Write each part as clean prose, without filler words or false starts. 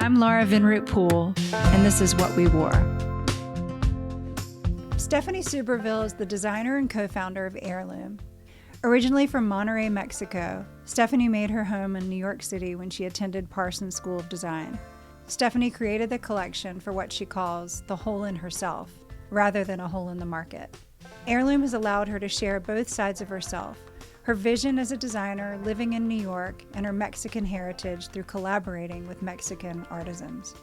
I'm Laura Vinroot Poole, and this is What We Wore. Stephanie Suberville is the designer and co-founder of Heirlome. Originally from Monterrey, Mexico, Stephanie made her home in New York City when she attended Parsons School of Design. Stephanie created the collection for what she calls the hole in herself, rather than a hole in the market. Heirlome has allowed her to share both sides of herself, her vision as a designer living in New York and her Mexican heritage through collaborating with Mexican artisans.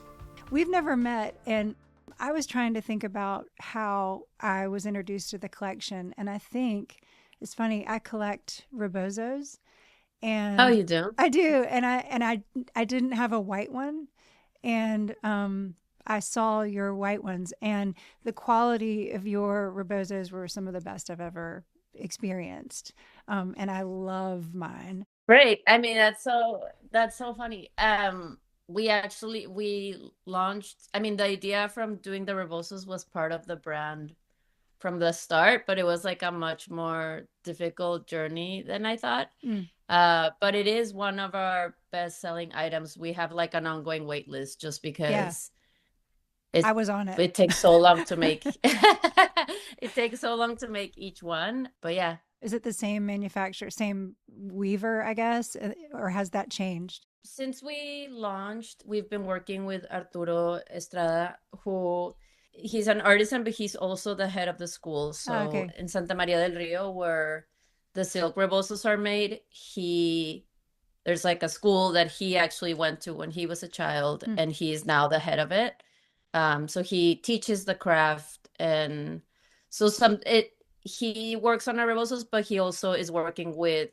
We've never met, and I was trying to think about how I was introduced to the collection, and I think it's funny, I collect rebozos, Oh, and you do? I do, and I didn't have a white one, and I saw your white ones, and the quality of your rebozos were some of the best I've ever experienced, and I love mine. Great. I mean, that's so funny. We launched, I mean, the idea from doing the Rebosos was part of the brand from the start, but it was like a much more difficult journey than I thought. Mm, But it is one of our best-selling items. We have like an ongoing wait list just yeah, because I it was on it. it takes so long to make it takes so long to make each one. But yeah, Is it the same manufacturer, same weaver, I guess, or has that changed? since we launched, we've been working with Arturo Estrada, who he's an artisan, but he's also the head of the school. Oh, So okay. in Santa Maria del Rio, where the silk rebosos are made, there's like a school that he actually went to when he was a child, Hmm. and he's now the head of it. So he teaches the craft, and so he works on our rebosos, but he also is working with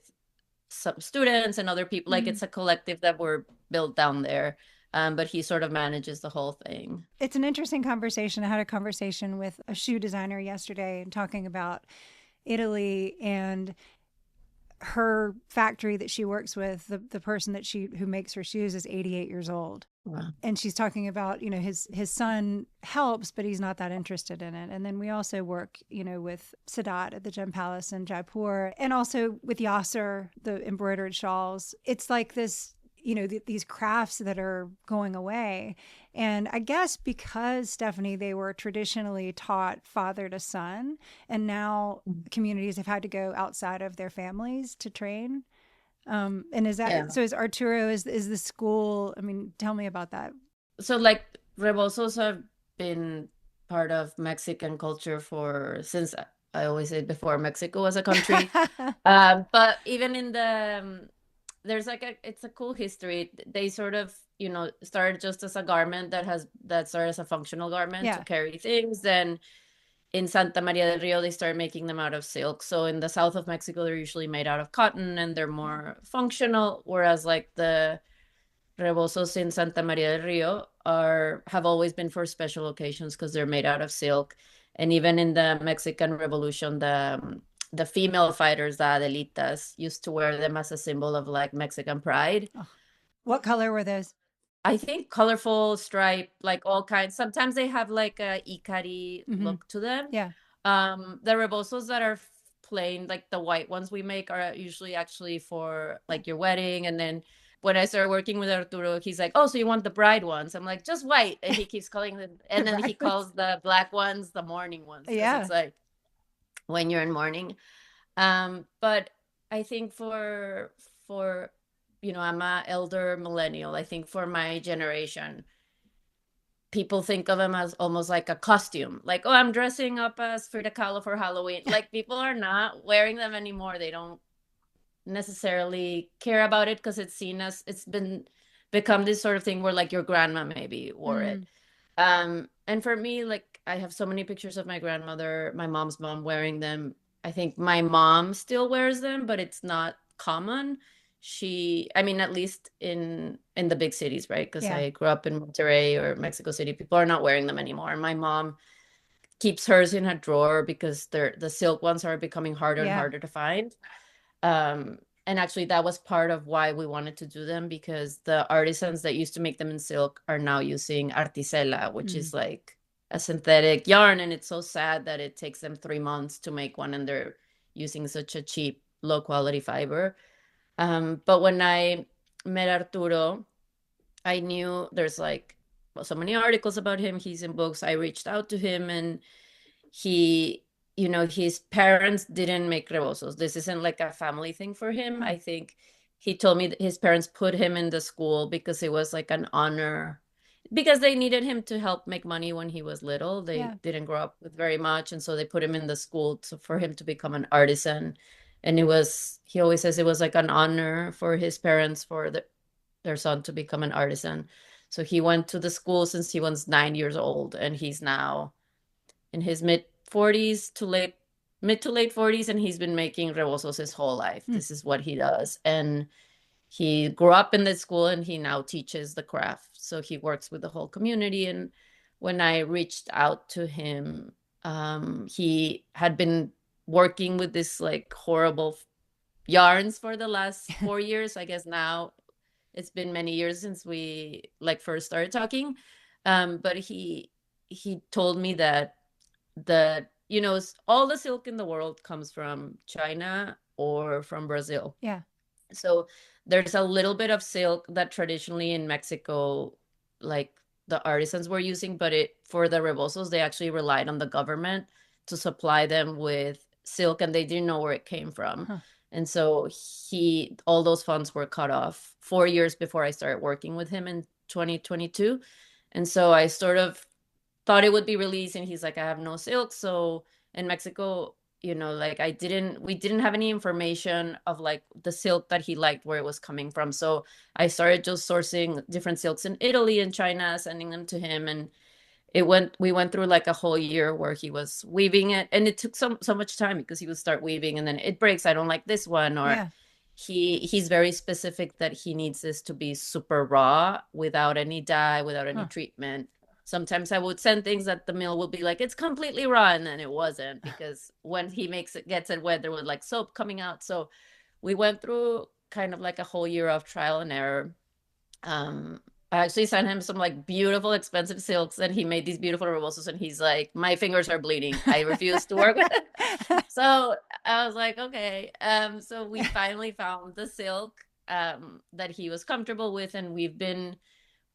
some students and other people. Like Mm. it's a collective that we're built down there. But he sort of manages the whole thing. It's an interesting conversation. I had a conversation with a shoe designer yesterday and talking about Italy and her factory that she works with. The person that she who makes her shoes is 88 years old. Wow. And she's talking about, his son helps, but he's not that interested in it. And then we also work, with Sadat at the Gem Palace in Jaipur, and also with Yasser, the embroidered shawls. It's like this, these crafts that are going away. And I guess because, Stephanie, they were traditionally taught father to son, and now communities have had to go outside of their families to train. And is that Yeah. so? Is Arturo is the school? I mean, tell me about that. So like rebosos have been part of Mexican culture for since I always say before Mexico was a country. But even in the there's like it's a cool history. They sort of, started just as a garment that started as a functional garment to Yeah. carry things. Then in Santa Maria del Rio, they started making them out of silk. So in the south of Mexico, they're usually made out of cotton and they're more functional, whereas like the rebosos in Santa Maria del Rio have always been for special occasions because they're made out of silk. And even in the Mexican Revolution, the female fighters, the Adelitas, used to wear them as a symbol of like Mexican pride. Oh, what color were those? I think colorful stripe, like all kinds. Sometimes they have like a Ikari Mm-hmm. look to them. Yeah. The rebosos that are plain, like the white ones we make, are usually actually for like your wedding. And then when I started working with Arturo, he's like, "Oh, so you want the bride ones?" I'm like, "Just white," and he keeps calling them. The And then he breakfast. calls the black ones the morning ones because Yeah. it's like when you're in mourning. But I think for I'm a elder millennial. I think for my generation, people think of them as almost like a costume. Like, oh, I'm dressing up as Frida Kahlo for Halloween. Like people are not wearing them anymore. They don't necessarily care about it because it's seen as it's been become this sort of thing where like your grandma maybe wore Mm. it. And for me, like I have so many pictures of my grandmother, my mom's mom wearing them. I think my mom still wears them, but it's not common. I mean, at least in the big cities, right? Because Yeah. I grew up in Monterrey or Mexico City, people are not wearing them anymore. And my mom keeps hers in her drawer because the silk ones are becoming harder and Yeah. harder to find. Um, and actually, that was part of why we wanted to do them because the artisans that used to make them in silk are now using artisela, which Mm. is like a synthetic yarn. And it's so sad that it takes them 3 months to make one and they're using such a cheap, low quality fiber. But when I met Arturo, I knew there's like so many articles about him. He's in books. I reached out to him, and he, his parents didn't make rebosos. This isn't like a family thing for him. Huh. I think he told me that his parents put him in the school because it was like an honor, because they needed him to help make money when he was little. They Yeah. didn't grow up with very much, and so they put him in the school for him to become an artisan. And it was, he always says it was like an honor for his parents for their son to become an artisan. So he went to the school since he was 9 years old, and he's now in his mid to late 40s, and he's been making rebosos his whole life. Hmm. This is what he does. And he grew up in the school, and he now teaches the craft. So he works with the whole community. And when I reached out to him, he had been working with this like horrible yarns for the last 4 years. I guess now it's been many years since we like first started talking. But he told me that all the silk in the world comes from China or from Brazil. Yeah. So there's a little bit of silk that traditionally in Mexico, like the artisans were using, but for the rebosos, they actually relied on the government to supply them with silk, and they didn't know where it came from. Huh. And so all those funds were cut off 4 years before I started working with him in 2022. And so I sort of thought it would be released, and he's like, I have no silk. So in Mexico, like we didn't have any information of like the silk that he liked, where it was coming from. So I started just sourcing different silks in Italy and China, sending them to him. And we went through like a whole year where he was weaving it, and it took so much time because he would start weaving and then it breaks. I don't like this one. Or Yeah. he's very specific that he needs this to be super raw, without any dye, without any Huh. treatment. Sometimes I would send things that the mill would be like, it's completely raw, and then it wasn't, because when he gets it wet, there was like soap coming out. So we went through kind of like a whole year of trial and error. I actually sent him some like beautiful, expensive silks, and he made these beautiful rebosos, and he's like, my fingers are bleeding. I refuse to work with it. So I was like, okay. So we finally found the silk that he was comfortable with, and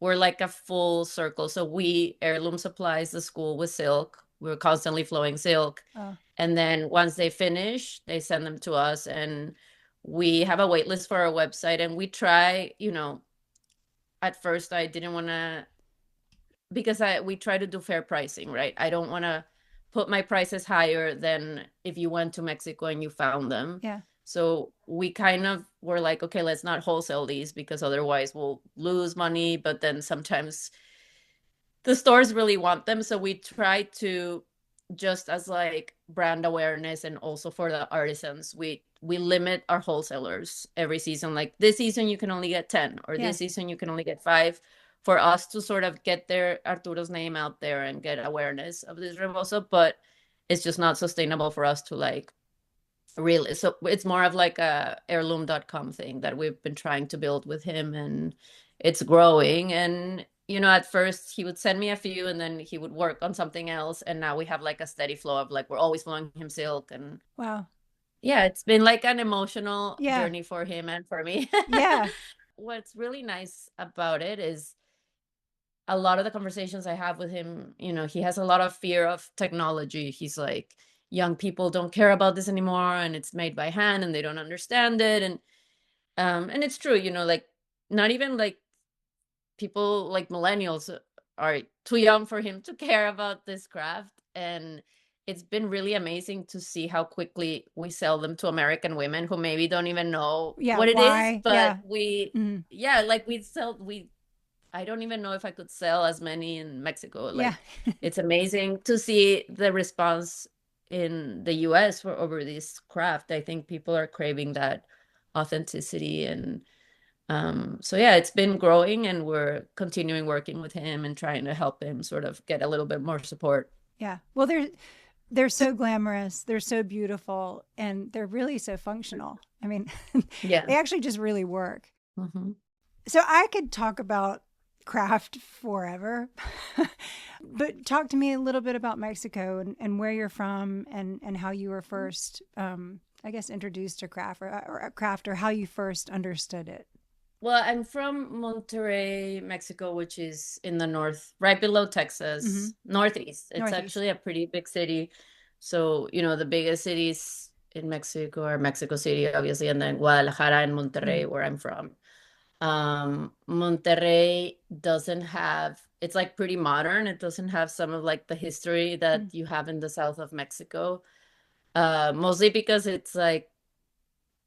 we're like a full circle. So Heirloom supplies the school with silk. We're constantly flowing silk. Oh. And then once they finish, they send them to us, and we have a wait list for our website. And we try, at first I didn't want to, because we try to do fair pricing, right? I don't want to put my prices higher than if you went to Mexico and you found them. Yeah. So we kind of were like, okay, let's not wholesale these, because otherwise we'll lose money. But then sometimes the stores really want them. So we try to, just as like brand awareness and also for the artisans, we limit our wholesalers every season. Like this season you can only get 10, or Yeah. this season you can only get 5, for us to sort of get Arturo's name out there and get awareness of this rebozo. But it's just not sustainable for us to like really. So it's more of like a heirloom.com thing that we've been trying to build with him, and it's growing. And at first he would send me a few, and then he would work on something else, and now we have like a steady flow of like, we're always flowing him silk. And Wow. yeah, it's been like an emotional Yeah. journey for him and for me. Yeah. What's really nice about it is a lot of the conversations I have with him, he has a lot of fear of technology. He's like, young people don't care about this anymore, and it's made by hand, and they don't understand it. And it's true, like not even like people like millennials are too young for him to care about this craft. And it's been really amazing to see how quickly we sell them to American women who maybe don't even know Yeah. what it is. Why? But Yeah. like I don't even know if I could sell as many in Mexico. Like, Yeah. it's amazing to see the response in the US over this craft. I think people are craving that authenticity. And so yeah, it's been growing, and we're continuing working with him and trying to help him sort of get a little bit more support. Yeah. Well, they're so glamorous, they're so beautiful, and they're really so functional. I mean, Yeah. they actually just really work. Mm-hmm. So I could talk about craft forever, but talk to me a little bit about Mexico and where you're from, and how you were first, I guess, introduced to craft, or a craft, or how you first understood it. Well, I'm from Monterrey, Mexico, which is in the north, right below Mm-hmm. Texas, northeast. It's Northeast. actually a pretty big city. So, the biggest cities in Mexico are Mexico City, obviously, and then Guadalajara and Mm-hmm. Monterrey, where I'm from. Monterrey doesn't have, it's like pretty modern. It doesn't have some of like the history that you have in the south of Mexico. Mostly because it's like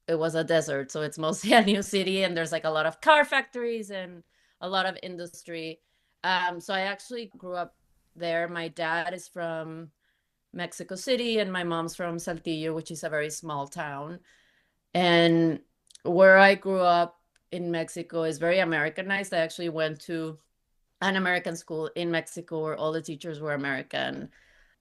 it was a desert, so it's mostly a new city, and there's like a lot of car factories and a lot of industry. So I actually grew up there. My dad is from Mexico City, and my mom's from Saltillo, which is a very small town. And where I grew up in Mexico is very Americanized. I actually went to an American school in Mexico where all the teachers were American.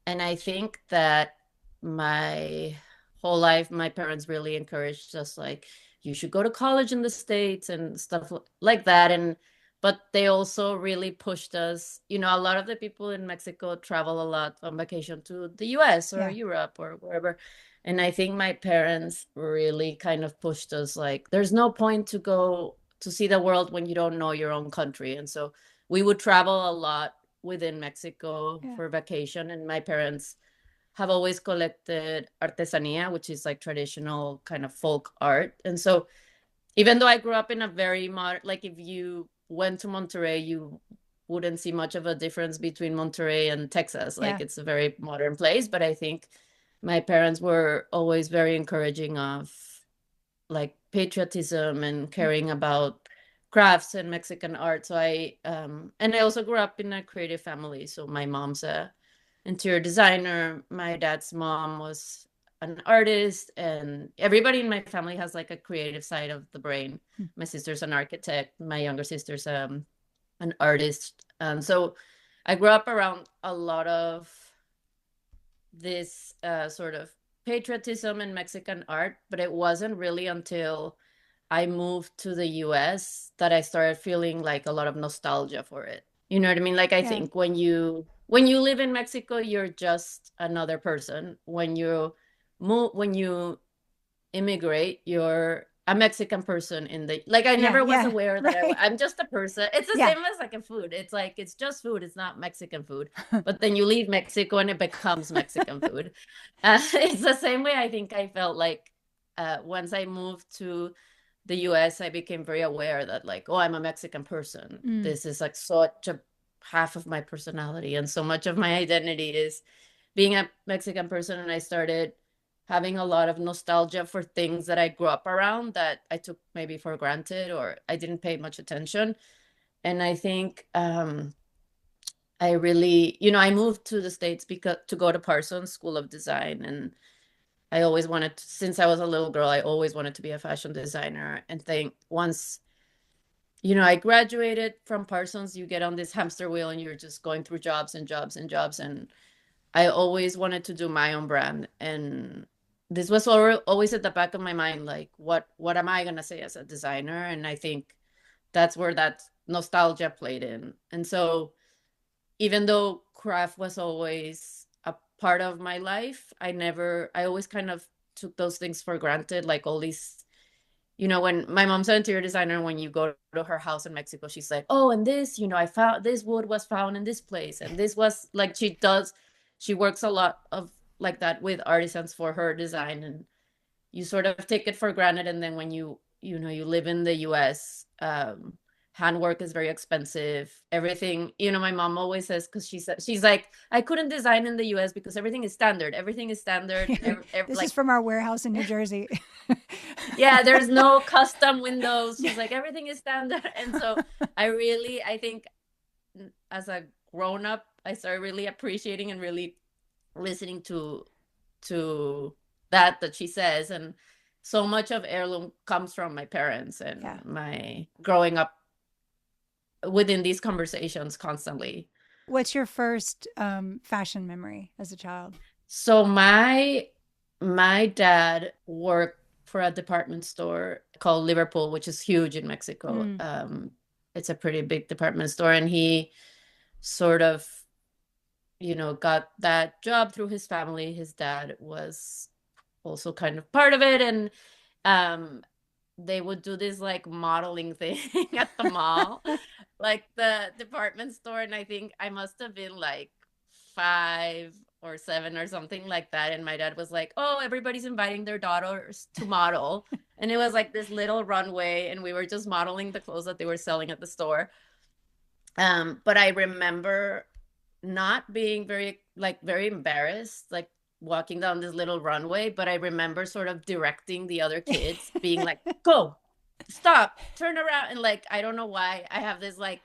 And I think that my whole life, my parents really encouraged us, like, you should go to college in the States and stuff like that. But they also really pushed us. A lot of the people in Mexico travel a lot on vacation to the US or Yeah. Europe or wherever. And I think my parents really kind of pushed us, like, there's no point to go to see the world when you don't know your own country. And so we would travel a lot within Mexico Yeah. for vacation, and my parents have always collected artesanía, which is like traditional kind of folk art. And so even though I grew up in a very modern, like if you went to Monterrey, you wouldn't see much of a difference between Monterrey and Texas. Like Yeah. it's a very modern place, but I think my parents were always very encouraging of like patriotism and caring about crafts and Mexican art. So I also grew up in a creative family. So my mom's a interior designer. My dad's mom was an artist, and everybody in my family has like a creative side of the brain. Mm. My sister's an architect. My younger sister's an artist. And so I grew up around a lot of this sort of patriotism and Mexican art, but it wasn't really until I moved to the US that I started feeling like a lot of nostalgia for it. You know what I mean? Like I Yeah. think when you live in Mexico, you're just another person. When you immigrate, you're a Mexican person in the like I Yeah. never was Yeah. aware that Right. I'm just a person. It's the Yeah. same as like a food. It's like it's just food. It's not Mexican food. But then you leave Mexico and it becomes Mexican food. It's the same way I think I felt like once I moved to the US, I became very aware that like, oh, I'm a Mexican person. Mm. This is like such a half of my personality, and so much of my identity is being a Mexican person. And I started having a lot of nostalgia for things that I grew up around that I took maybe for granted or I didn't pay much attention. And I think I really, I moved to the States because to go to Parsons School of Design. And I always wanted to, since I was a little girl, I always wanted to be a fashion designer. And think once, I graduated from Parsons, you get on this hamster wheel and you're just going through jobs and jobs and jobs. And I always wanted to do my own brand, and this was always at the back of my mind, like what am I gonna say as a designer? And I think that's where that nostalgia played in. And so even though craft was always a part of my life, I always kind of took those things for granted, like all these when my mom's an interior designer, when you go to her house in Mexico, she's like, oh, and this, I found this wood was found in this place. And this was like, she works a lot of like that with artisans for her design. And you sort of take it for granted. And then when you live in the US, handwork is very expensive. Everything, my mom always says, because she's like, I couldn't design in the US because everything is standard. Everything is standard. This is Like from our warehouse in New Jersey. yeah, there's no custom windows. Yeah. She's like, everything is standard. And so I think as a grown up, I started really appreciating and really listening to that she says. And so much of Heirloom comes from my parents and Yeah. my growing up within these conversations constantly. What's your first fashion memory as a child? So my dad worked for a department store called Liverpool, which is huge in Mexico. Mm. It's a pretty big department store, and he sort of, got that job through his family. His dad was also kind of part of it, and um, they would do this like modeling thing at the mall, like the department store. And I think I must have been like 5 or 7 or something like that. And my dad was like, "Oh, everybody's inviting their daughters to model." And it was like this little runway, and we were just modeling the clothes that they were selling at the store. But I remember not being very embarrassed, like walking down this little runway, but I remember sort of directing the other kids, being like, "Go, stop, turn around." And like, I don't know why I have this like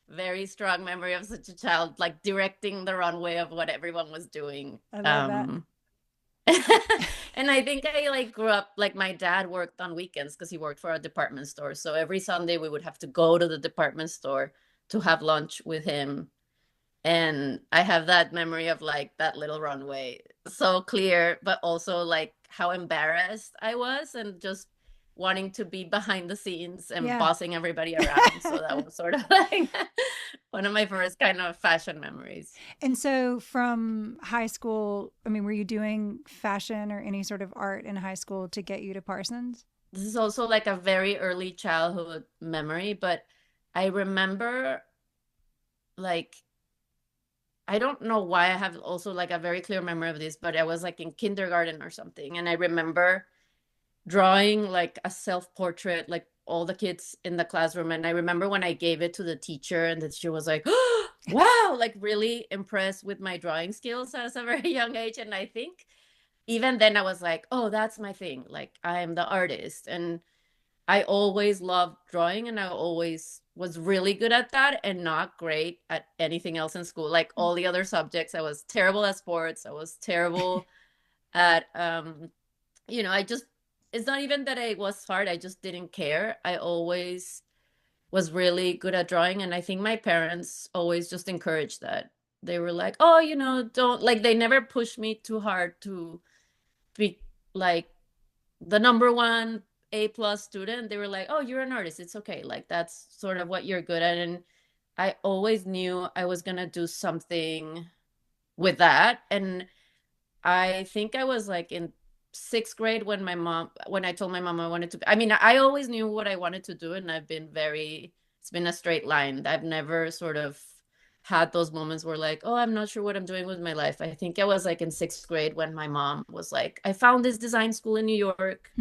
very strong memory of such a child, like directing the runway of what everyone was doing. I love that. And I think I like grew up, like my dad worked on weekends because he worked for a department store. So every Sunday we would have to go to the department store to have lunch with him. And I have that memory of like that little runway so clear, but also like how embarrassed I was and just wanting to be behind the scenes and Yeah. bossing everybody around. So that was sort of like one of my first kind of fashion memories. And so from high school, I mean, were you doing fashion or any sort of art in high school to get you to Parsons? This is also like a very early childhood memory, but I remember like I don't know why I have also like a very clear memory of this, but I was like in kindergarten or something. And I remember drawing like a self-portrait, like all the kids in the classroom. And I remember when I gave it to the teacher, and the teacher was like, "Oh, wow," like really impressed with my drawing skills at a very young age. And I think even then I was like, "Oh, that's my thing. Like I am the artist." And I always loved drawing, and I always was really good at that and not great at anything else in school. Like all the other subjects, I was terrible at sports. I was terrible at I just it's not even that it was hard, I just didn't care. I always was really good at drawing, and I think my parents always just encouraged that. They were like, "Oh, don't," like they never pushed me too hard to be like the number one A+ student. They were like, "Oh, you're an artist. It's okay. Like that's sort of what you're good at." And I always knew I was gonna do something with that. And I think I was like in 6th grade when I told my mom I wanted to. I mean, I always knew what I wanted to do, and it's been a straight line. I've never sort of had those moments where like, "Oh, I'm not sure what I'm doing with my life." I think I was like in 6th grade when my mom was like, "I found this design school in New York."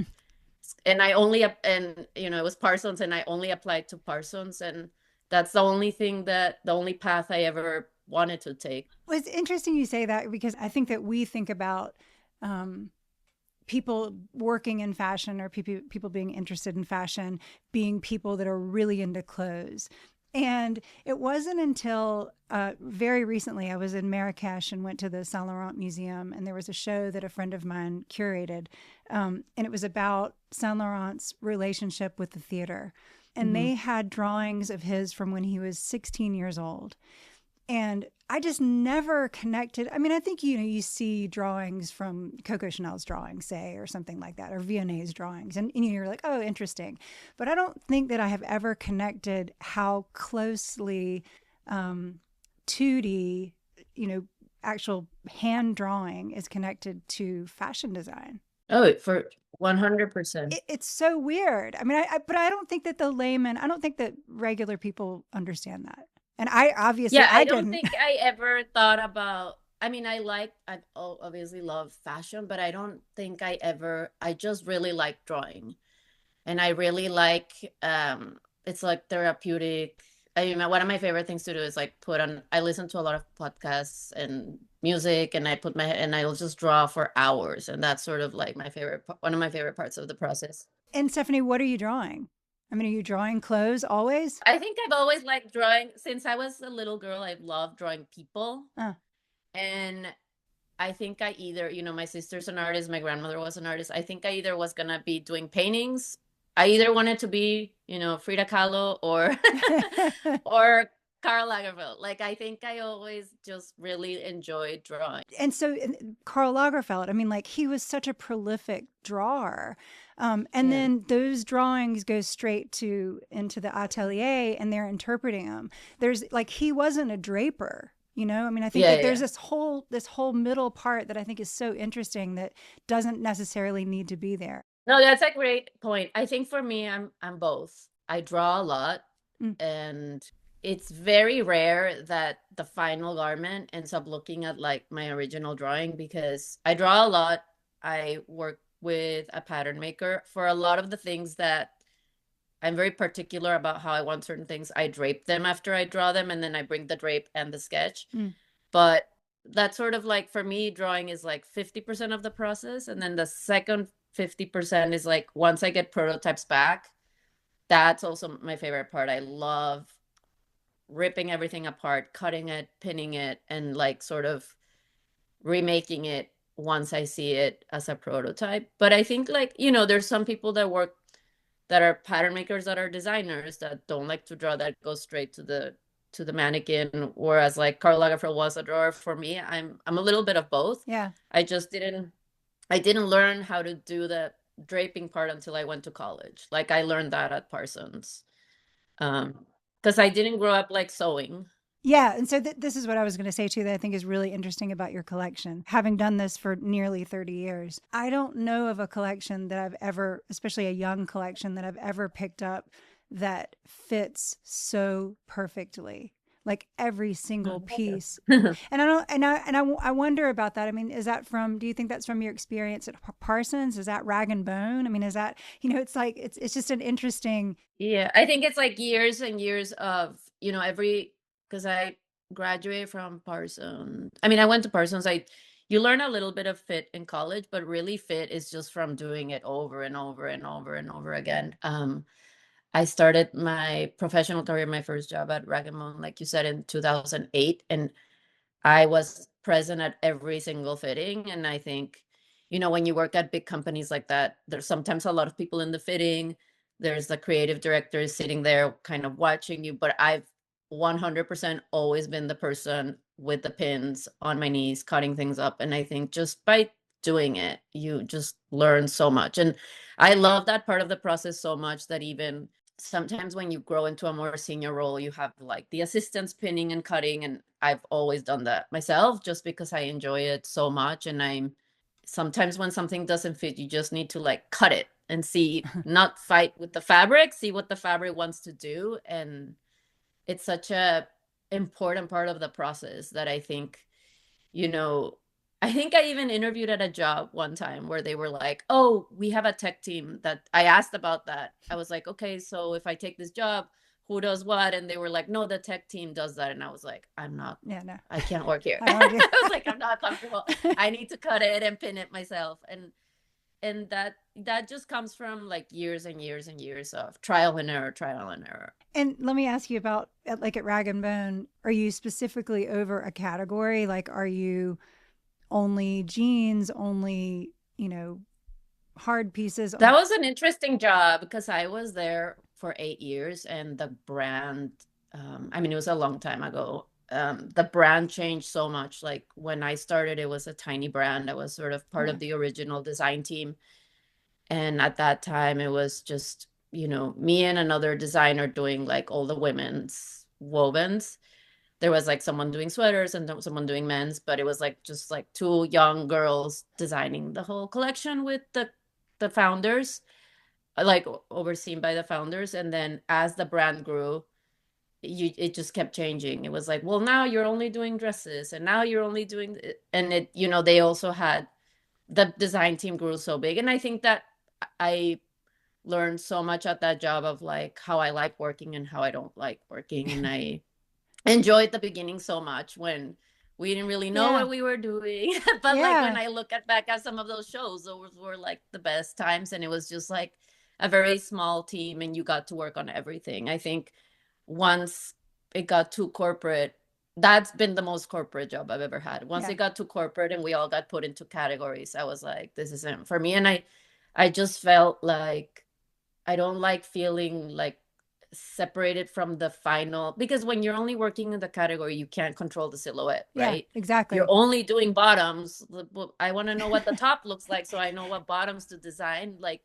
And it was Parsons, and I only applied to Parsons, and that's the only path I ever wanted to take. Well, it's interesting you say that because I think that we think about um, people working in fashion or people being interested in fashion being people that are really into clothes. And it wasn't until very recently I was in Marrakesh and went to the Saint Laurent Museum, and there was a show that a friend of mine curated, and it was about Saint Laurent's relationship with the theater. And Mhm. they had drawings of his from when he was 16 years old. And I just never connected. I mean, I think, you see drawings from Coco Chanel's drawings, say, or something like that, or Vionet's drawings. And you're like, oh, interesting. But I don't think that I have ever connected how closely 2D, actual hand drawing is connected to fashion design. Oh, for 100%. It's so weird. I mean, but I don't think that I don't think that regular people understand that. And Yeah, I I don't didn't. think I ever thought about. I mean, I obviously love fashion, but I don't think I just really like drawing. And I really like, it's like therapeutic. I mean, one of my favorite things to do is like I listen to a lot of podcasts and music, and and I'll just draw for hours. And that's sort of like one of my favorite parts of the process. And Stephanie, what are you drawing? I mean, are you drawing clothes always? I think I've always liked drawing. Since I was a little girl, I've loved drawing people. Uh, And I think my sister's an artist, my grandmother was an artist. I think I either was gonna be doing paintings. I either wanted to be, Frida Kahlo or or Karl Lagerfeld. Like I think I always just really enjoyed drawing. and so Karl Lagerfeld, I mean, like he was such a prolific drawer. And Yeah. then those drawings go straight into the atelier and they're interpreting them. There's like, he wasn't a draper. I mean, I think Yeah, that there's yeah. this whole middle part that I think is so interesting that doesn't necessarily need to be there. No, that's a great point. I think for me, I'm both. I draw a lot, Mm. and it's very rare that the final garment ends up looking at like my original drawing because I draw a lot. I work with a pattern maker for a lot of the things that I'm very particular about how I want certain things. I drape them after I draw them, and then I bring the drape and the sketch. Mm. But that's sort of like for me, drawing is like 50% of the process. And then the second 50% is like once I get prototypes back, that's also my favorite part. I love ripping everything apart, cutting it, pinning it, and like sort of remaking it once I see it as a prototype. But I think like, there's some people that work that are pattern makers that are designers that don't like to draw that go straight to the mannequin, whereas like Karl Lagerfeld was a drawer. For me, I'm a little bit of both. Yeah. I just didn't learn how to do the draping part until I went to college. Like I learned that at Parsons. Because I didn't grow up like sewing. Yeah, and so this is what I was going to say too that I think is really interesting about your collection. Having done this for nearly 30 years, I don't know of a collection that I've ever, especially a young collection that I've ever picked up that fits so perfectly. Like every single piece. And I don't and I wonder about that. I mean, is that from do you think that's from your experience at Parsons? Is that rag and bone? I mean, is that, it's like it's just an interesting. Yeah, I think it's like years and years of, because I graduated from Parsons. I mean, I went to Parsons. You learn a little bit of fit in college, but really fit is just from doing it over and over and over and over again. I started my professional career, my first job at Rag & Bone, like you said, in 2008, and I was present at every single fitting. And I think, when you work at big companies like that, there's sometimes a lot of people in the fitting. There's the creative director sitting there kind of watching you. But I've 100% always been the person with the pins on my knees, cutting things up. And I think just by doing it, you just learn so much. And I love that part of the process so much that even sometimes when you grow into a more senior role, you have like the assistants pinning and cutting. And I've always done that myself just because I enjoy it so much. And I'm sometimes when something doesn't fit, you just need to like cut it and see, not fight with the fabric, see what the fabric wants to do. And it's such a important part of the process that you know, I think I even interviewed at a job one time where they were like, "Oh, we have a tech team that." I asked about that. I was like, "Okay, so if I take this job, who does what?" And they were like, "No, the tech team does that." And I was like, "I'm not, Yeah, no. I can't work here." I don't I do. was like, "I'm not comfortable. I need to cut it and pin it myself." And that just comes from like years and years and years of trial and error, trial and error. And let me ask you about like at Rag and Bone, are you specifically over a category? Like, are you only jeans, only, hard pieces? That was an interesting job because I was there for 8 years and the brand, I mean, it was a long time ago. The brand changed so much. Like when I started, it was a tiny brand. I was sort of part Okay. of the original design team. And at that time, it was just, me and another designer doing like all the women's wovens. There was like someone doing sweaters and someone doing men's, but it was like just like two young girls designing the whole collection with the founders, like overseen by the founders. And then as the brand grew, it just kept changing. It was like, well, now you're only doing dresses, and now you're only doing and they also had the design team grew so big. And I think that I learned so much at that job of like how I like working and how I don't like working. And I enjoyed the beginning so much when we didn't really know Yeah. what we were doing. But like when Yeah. I look at back at some of those shows, those were like the best times. And it was just like a very small team and you got to work on everything. I think once it got too corporate, that's been the most corporate job I've ever had. Once Yeah. it got too corporate and we all got put into categories, I was like, this isn't for me. And I just felt like I don't like feeling like separated from the final, because when you're only working in the category, you can't control the silhouette, Yeah, right? You're exactly. only doing bottoms. I want to know what the top looks like so I know what bottoms to design. Like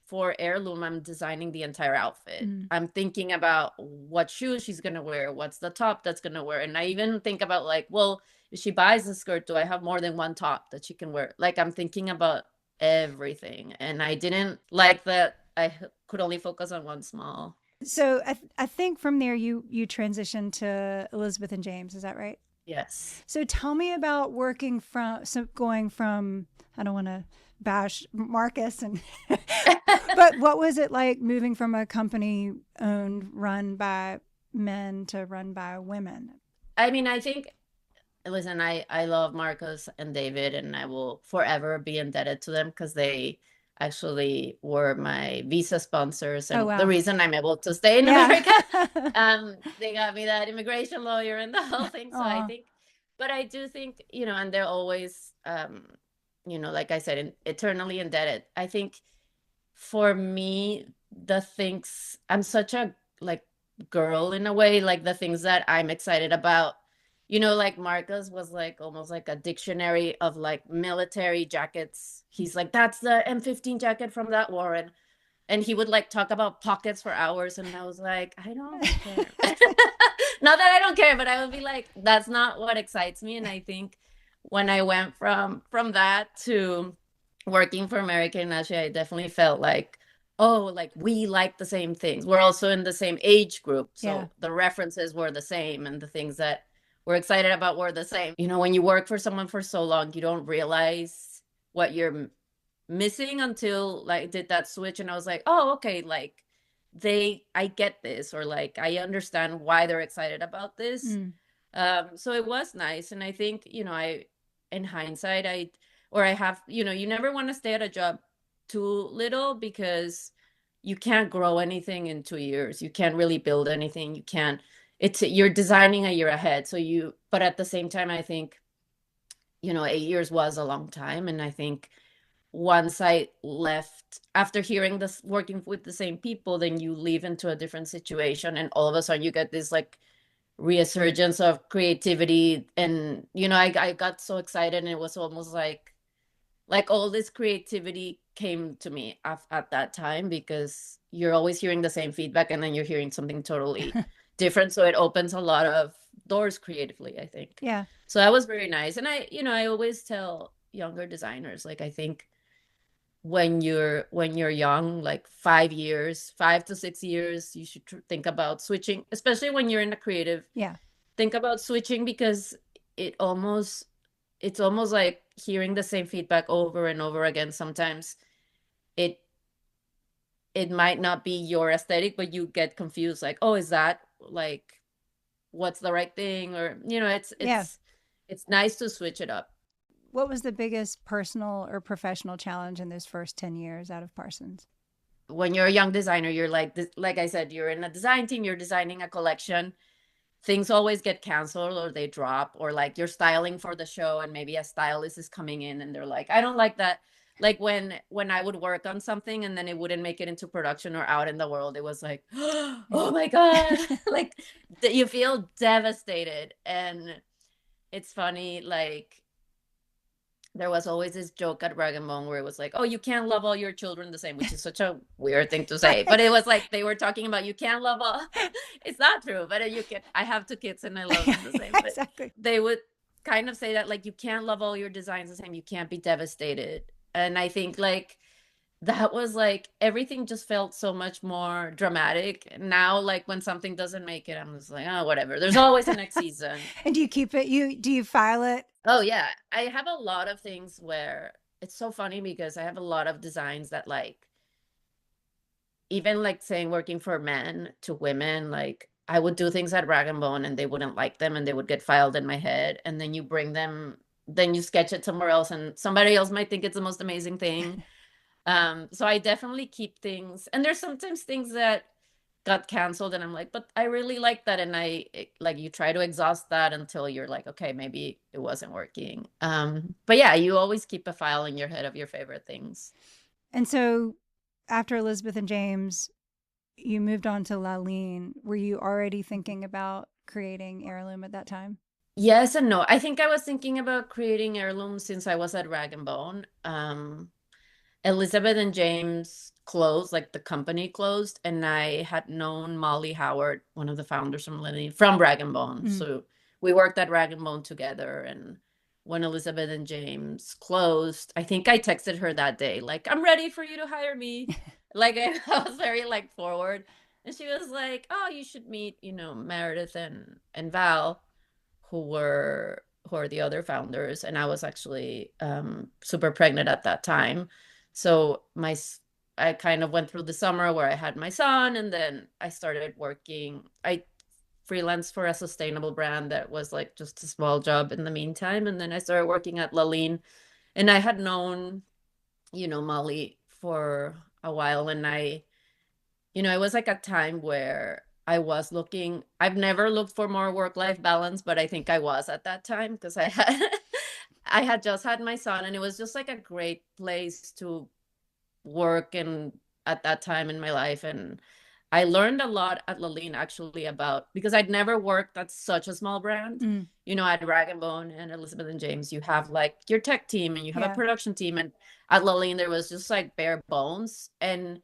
for Heirloom, I'm designing the entire outfit. Mm. I'm thinking about what shoes she's gonna wear, what's the top that's gonna wear. And I even think about like, well, if she buys a skirt, do I have more than one top that she can wear? Like I'm thinking about everything. And I didn't like that could only focus on one small. So I think from there you transitioned to Elizabeth and James. Is that right? Yes. So tell me about going from, I don't want to bash Marcus and but what was it like moving from a company run by men to run by women? I mean, I think, listen, I love Marcus and David, and I will forever be indebted to them because they actually were my visa sponsors Oh and the wow. reason I'm able to stay in Yeah. America. They got me that immigration lawyer and the whole thing. So I Aw. think, but I do think, and they're always, like I said, eternally indebted. I think for me, the things I'm such a like girl in a way, like the things that I'm excited about, like Marcus was like almost like a dictionary of like military jackets. He's like, that's the M15 jacket from that war. And he would like talk about pockets for hours. And I was like, I don't care. Not that I don't care, but I would be like, that's not what excites me. And I think when I went from that to working for American National, I definitely felt like, oh, like we like the same things. We're also in the same age group. Yeah. So the references were the same and the things that we're excited about were the same. When you work for someone for so long, you don't realize what you're missing until like did that switch and I was like, oh, okay, like I get this, or like I understand why they're excited about this. Mm. So it was nice. And I think, I in hindsight, I have, you never want to stay at a job too little because you can't grow anything in 2 years. You can't really build anything. You're designing a year ahead. But at the same time, I think, 8 years was a long time. And I think once I left, after hearing this, working with the same people, then you leave into a different situation. And all of a sudden you get this like resurgence of creativity. And, I got so excited and it was almost like all this creativity came to me at that time because you're always hearing the same feedback and then you're hearing something totally different. So it opens a lot of doors creatively, I think. Yeah. So that was very nice. And I always tell younger designers, like, I think when you're young, like 5 years, 5 to 6 years, you should think about switching, especially when you're in a creative. Yeah. Think about switching because it's almost like hearing the same feedback over and over again. Sometimes it it might not be your aesthetic, but you get confused, like, oh, is that like what's the right thing? Or it's Yeah. it's nice to switch it up. What was the biggest personal or professional challenge in those first 10 years out of Parsons? When you're a young designer, you're like I said, you're in a design team, you're designing a collection. Things always get canceled or they drop, or like you're styling for the show and maybe a stylist is coming in and they're like, I don't like that. Like when I would work on something and then it wouldn't make it into production or out in the world, it was like, oh my God, like you feel devastated. And it's funny, like there was always this joke at Rag and Bone where it was like, oh, you can't love all your children the same, which is such a weird thing to say. But it was like they were talking about you can't love all. It's not true, but you can. I have 2 kids and I love them the same. But Exactly. they would kind of say that, like, you can't love all your designs the same. You can't be devastated. And I think like that was like everything just felt so much more dramatic. Now, like when something doesn't make it, I'm just like, oh, whatever. There's always a next season. And do you keep it? Do you file it? Oh yeah, I have a lot of things where it's so funny because I have a lot of designs that like even like saying working for men to women, like I would do things at Rag and Bone and they wouldn't like them and they would get filed in my head, and then you bring them, then you sketch it somewhere else and somebody else might think it's the most amazing thing. So I definitely keep things, and there's sometimes things that got canceled and I'm like, but I really like that. And like you try to exhaust that until you're like, okay, maybe it wasn't working. But yeah, you always keep a file in your head of your favorite things. And so after Elizabeth and James, you moved on to Laline. Were you already thinking about creating Heirloom at that time? Yes and no. I think I was thinking about creating Heirloom since I was at Rag and Bone. Elizabeth and James closed, like the company closed, and I had known Molly Howard, one of the founders from Rag and Bone. Mm. So we worked at Rag and Bone together, and when Elizabeth and James closed, I think I texted her that day, like, I'm ready for you to hire me. Like I was very like forward. And she was like, oh, you should meet, Meredith and Val, who are the other founders. And I was actually super pregnant at that time. So I kind of went through the summer where I had my son, and then I started working. I freelanced for a sustainable brand that was like just a small job in the meantime. And then I started working at Laline, and I had known, Molly for a while. And it was like a time where I was looking. I've never looked for more work-life balance, but I think I was at that time because I had I had just had my son, and it was just like a great place to work and at that time in my life. And I learned a lot at Laline actually about, because I'd never worked at such a small brand. Mm. At Rag and Bone and Elizabeth and James, you have like your tech team and you have a Yeah. production team. And at Laline, there was just like bare bones. And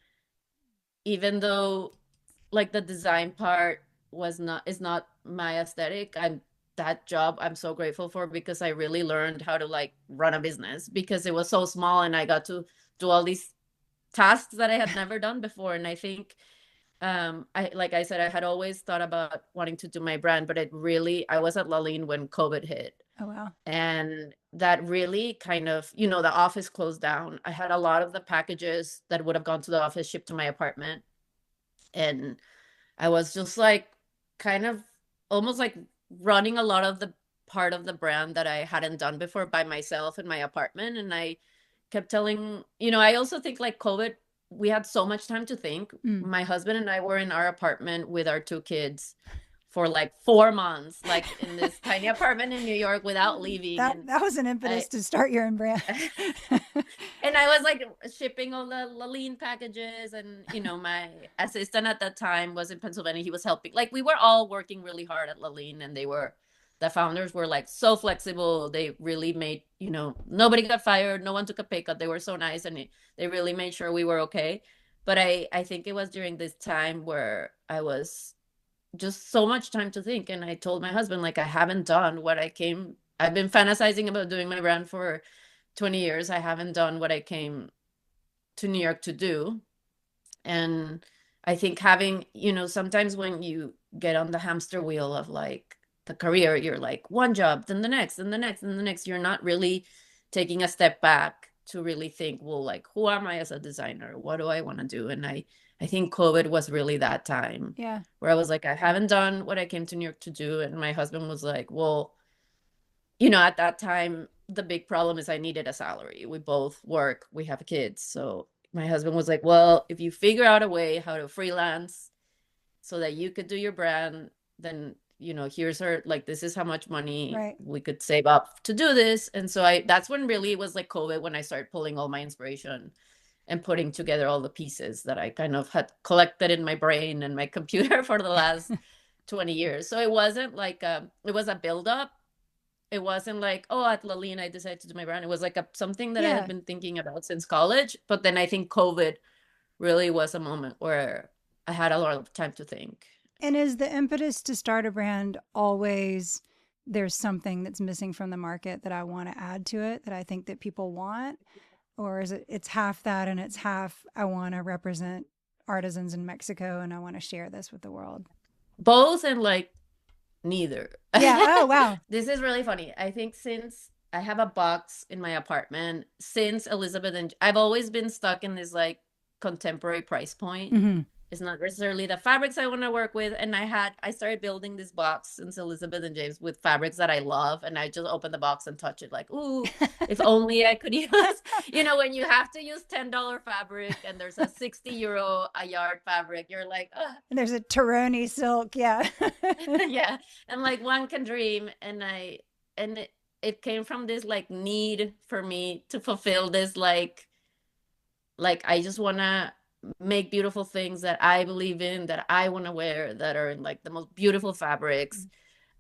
even though like the design part is not my aesthetic, that job I'm so grateful for, because I really learned how to like run a business, because it was so small and I got to do all these tasks that I had never done before. And I think I like I said, I had always thought about wanting to do my brand, but I was at Laline when COVID hit. Oh, wow. And that really kind of, the office closed down. I had a lot of the packages that would have gone to the office shipped to my apartment. And I was just like kind of almost like running a lot of the part of the brand that I hadn't done before by myself in my apartment. And I kept telling, I also think like COVID, we had so much time to think. Mm. My husband and I were in our apartment with our two kids for like 4 months, like in this tiny apartment in New York without leaving. That was an impetus to start your own brand. And I was like shipping all the Laline packages, and my assistant at that time was in Pennsylvania. He was helping. Like we were all working really hard at Laline, and the founders were like so flexible. They really made, nobody got fired, no one took a pay cut. They were so nice, and they really made sure we were okay. But I think it was during this time where I was just so much time to think. And I told my husband, like, I haven't done what I've been fantasizing about doing my brand for 20 years. I haven't done what I came to New York to do. And I think having, sometimes when you get on the hamster wheel of like the career, you're like one job, then the next, and the next, and the next. You're not really taking a step back to really think, well, like, who am I as a designer? What do I want to do? And I think COVID was really that time. Yeah. Where I was like, I haven't done what I came to New York to do. And my husband was like, well, at that time, the big problem is I needed a salary. We both work, we have kids. So my husband was like, well, if you figure out a way how to freelance so that you could do your brand, then, this is how much money we could save up to do this. And so that's when really it was like COVID, when I started pulling all my inspiration and putting together all the pieces that I kind of had collected in my brain and my computer for the last 20 years. So it wasn't like it was a buildup. It wasn't like, oh, at Laline, I decided to do my brand. It was like something that I had been thinking about since college. But then I think COVID really was a moment where I had a lot of time to think. And is the impetus to start a brand always, there's something that's missing from the market that I want to add to it, that I think that people want? Or is it's half that and it's half, I want to represent artisans in Mexico and I want to share this with the world? Both, and like neither. Yeah. Oh, wow. This is really funny. I think since I have a box in my apartment, since Elizabeth and I've always been stuck in this like contemporary price point. Mm-hmm. It's not necessarily the fabrics I want to work with. And I started building this box since Elizabeth and James with fabrics that I love. And I just open the box and touch it like, ooh, if only I could use, when you have to use $10 fabric and there's a 60 euro a yard fabric, you're like, ugh. And there's a Taroni silk. Yeah. Yeah. And like one can dream. And it came from this like need for me to fulfill this, like I just want to make beautiful things that I believe in, that I want to wear, that are in like the most beautiful fabrics.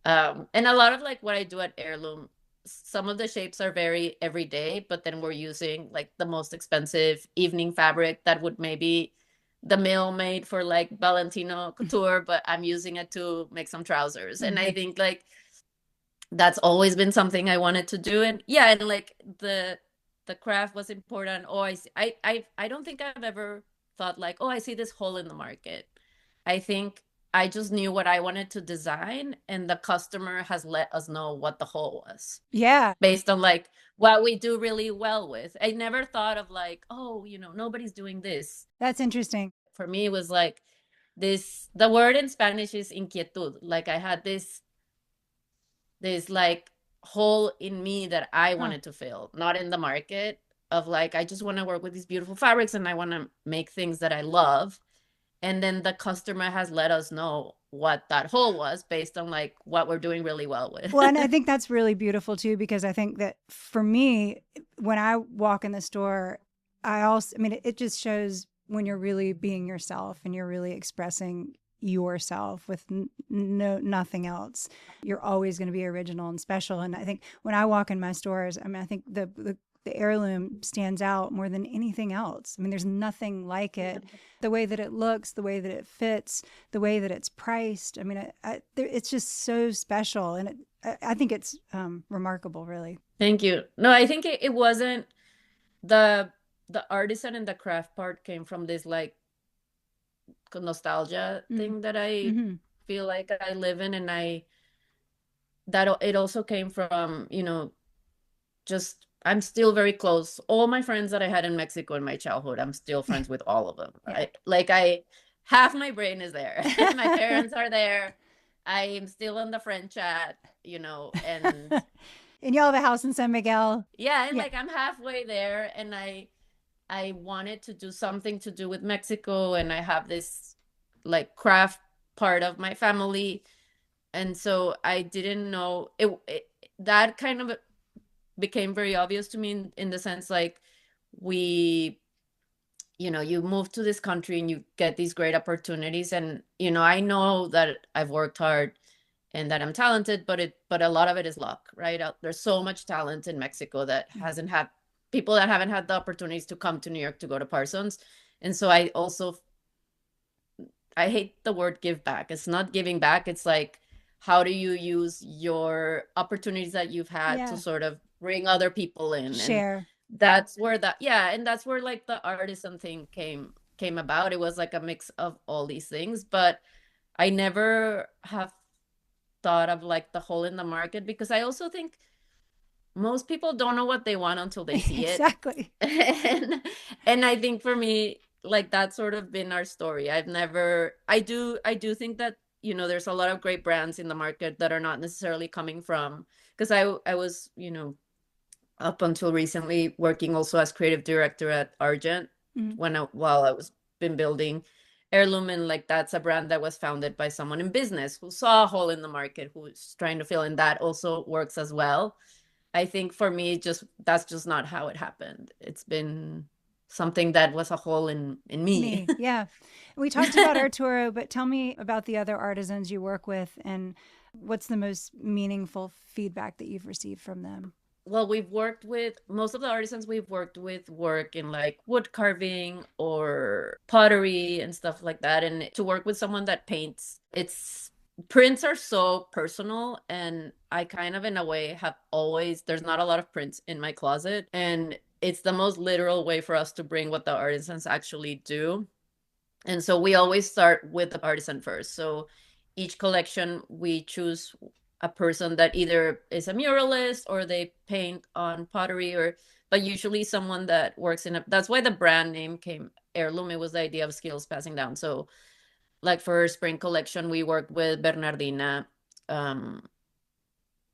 And a lot of like what I do at Heirloom, some of the shapes are very everyday, but then we're using like the most expensive evening fabric that would maybe the mill made for like Valentino couture, but I'm using it to make some trousers. And I think like that's always been something I wanted to do. And yeah, and like the craft was important. Oh, I see, I don't think I've ever thought like, oh, I see this hole in the market. I think I just knew what I wanted to design, and the customer has let us know what the hole was Yeah, based on like what we do really well with. I never thought of like, oh, nobody's doing this. that's interesting. For me, it was like the word in Spanish is inquietud. Like I had this like hole in me that I Huh. wanted to fill, not in the market, of like I just want to work with these beautiful fabrics and I want to make things that I love. And then the customer has let us know what that hole was based on like what we're doing really well with. Well, and I think that's really beautiful too, because I think that for me, when I walk in the store, I mean, it just shows when you're really being yourself and you're really expressing yourself with nothing else. You're always going to be original and special. And I think when I walk in my stores, I mean, I think the heirloom stands out more than anything else. I mean, there's nothing like it. The way that it looks, the way that it fits, the way that it's priced. I mean, it's just so special, and I think it's remarkable, really. Thank you. No, I think it wasn't the artisan and the craft part came from this like nostalgia Mm. thing that I Mm-hmm. feel like I live in, and it also came from, just I'm still very close. All my friends that I had in Mexico in my childhood, I'm still friends with all of them. Yeah. I half my brain is there. My parents are there. I am still in the friend chat, and And y'all have a house in San Miguel. yeah, and Yeah. like I'm halfway there, and I wanted to do something to do with Mexico, and I have this like craft part of my family, and so I didn't know that kind of became very obvious to me in the sense like we you move to this country and you get these great opportunities, and I know that I've worked hard and that I'm talented, but a lot of it is luck, right? There's so much talent in Mexico that hasn't had people that haven't had the opportunities to come to New York to go to Parsons. And so I hate the word give back. It's not giving back. It's like, how do you use your opportunities that you've had to Yeah. sort of bring other people in? And Share. that's where like the artisan thing came about. It was like a mix of all these things, but I never have thought of like the hole in the market, because I also think most people don't know what they want until they see it. Exactly. And I think for me, like that's sort of been our story. I do think that, there's a lot of great brands in the market that are not necessarily coming from, because I was, up until recently working also as creative director at Argent Mm. while I was been building Heirloom, and like that's a brand that was founded by someone in business who saw a hole in the market, who's trying to fill in. That also works as well. I think for me, just that's just not how it happened. It's been something that was a hole in me. Me. Yeah. We talked about Arturo, but tell me about the other artisans you work with and what's the most meaningful feedback that you've received from them? Well, we've worked with most of the artisans we've worked with work in like wood carving or pottery and stuff like that. And to work with someone that paints, it's prints are so personal. And I kind of, in a way, there's not a lot of prints in my closet. And it's the most literal way for us to bring what the artisans actually do. And so we always start with the artisan first. So each collection, we choose a person that either is a muralist or they paint on pottery, but usually someone that works that's why the brand name came Heirloom. It was the idea of skills passing down. So like for spring collection, we worked with Bernardina um,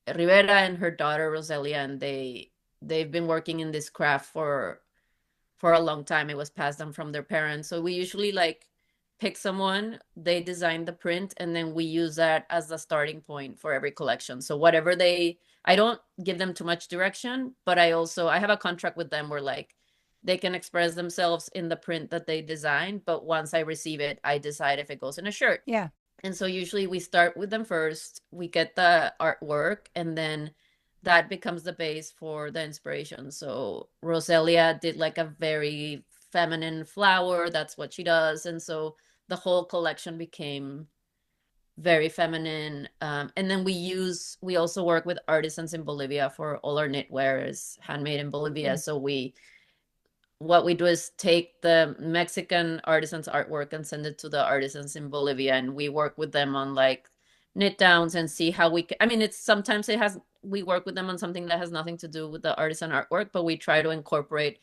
Rivera and her daughter Roselia, and they've been working in this craft for a long time. It was passed down from their parents. So we usually like pick someone, they design the print, and then we use that as the starting point for every collection. So I don't give them too much direction, but I have a contract with them where like they can express themselves in the print that they design. But once I receive it, I decide if it goes in a shirt. Yeah. And so usually we start with them first, we get the artwork, and then that becomes the base for the inspiration. So Roselia did like a very feminine flower. That's what she does. And so the whole collection became very feminine. And then we also work with artisans in Bolivia for all our knitwear is handmade in Bolivia. So what we do is take the Mexican artisans artwork and send it to the artisans in Bolivia, and we work with them on like knit downs and see how we can, I mean, it's sometimes we work with them on something that has nothing to do with the artisan artwork, but we try to incorporate,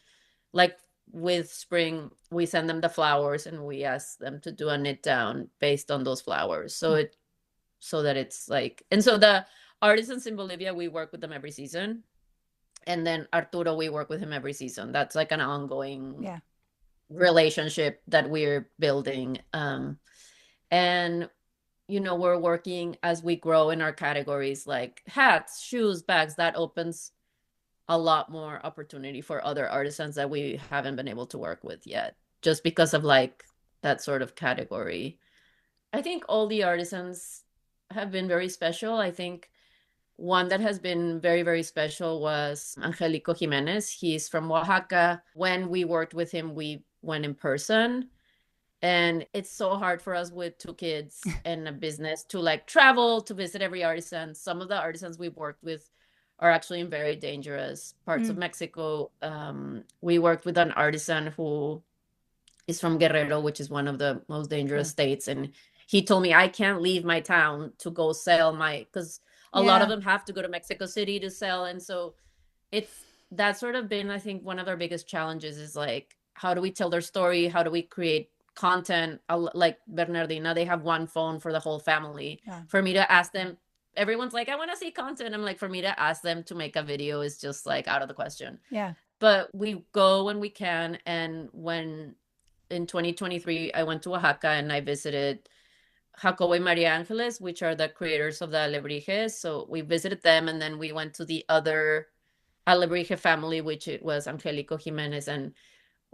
like with spring, we send them the flowers and we ask them to do a knit down based on those flowers. So that it's like, and so the artisans in Bolivia, we work with them every season. And then Arturo, we work with him every season. That's like an ongoing Yeah. relationship that we're building. And we're working as we grow in our categories like hats, shoes, bags. That opens a lot more opportunity for other artisans that we haven't been able to work with yet, just because of like that sort of category. I think all the artisans have been very special. I think one that has been very, very special was Angelico Jimenez. He's from Oaxaca. When we worked with him, we went in person. And it's so hard for us with two kids and a business to like travel to visit every artisan. Some of the artisans we've worked with are actually in very dangerous parts of Mexico. We worked with an artisan who is from Guerrero, which is one of the most dangerous states. And he told me, I can't leave my town to go sell because a lot of them have to go to Mexico City to sell. And so that's sort of been, I think, one of our biggest challenges is like, how do we tell their story? How do we create content? Like Bernardina, they have one phone for the whole family. For me to ask them, everyone's like, I want to see content. I'm like, for me to ask them to make a video is just like out of the question. Yeah. But we go when we can. And when in 2023, I went to Oaxaca and I visited Jacobo and Maria Angeles, which are the creators of the Alebrijes. So we visited them, and then we went to the other Alebrije family, which it was Angelico Jimenez. And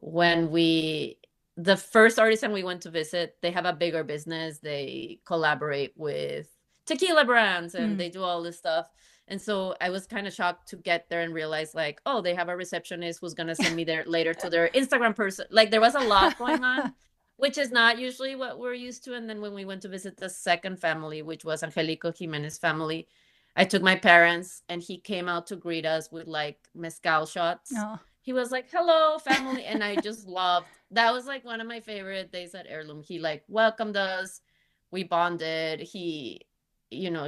the first artisan we went to visit, they have a bigger business. They collaborate with tequila brands and they do all this stuff. And so I was kind of shocked to get there and realize like, oh, they have a receptionist who's going to send me there later to their Instagram person. Like there was a lot going on, which is not usually what we're used to. And then when we went to visit the second family, which was Angelico Jimenez family, I took my parents and he came out to greet us with like mezcal shots. Oh. He was like, hello, family. And I just loved, that was like one of my favorite days at Heirloom. He like welcomed us. We bonded. He,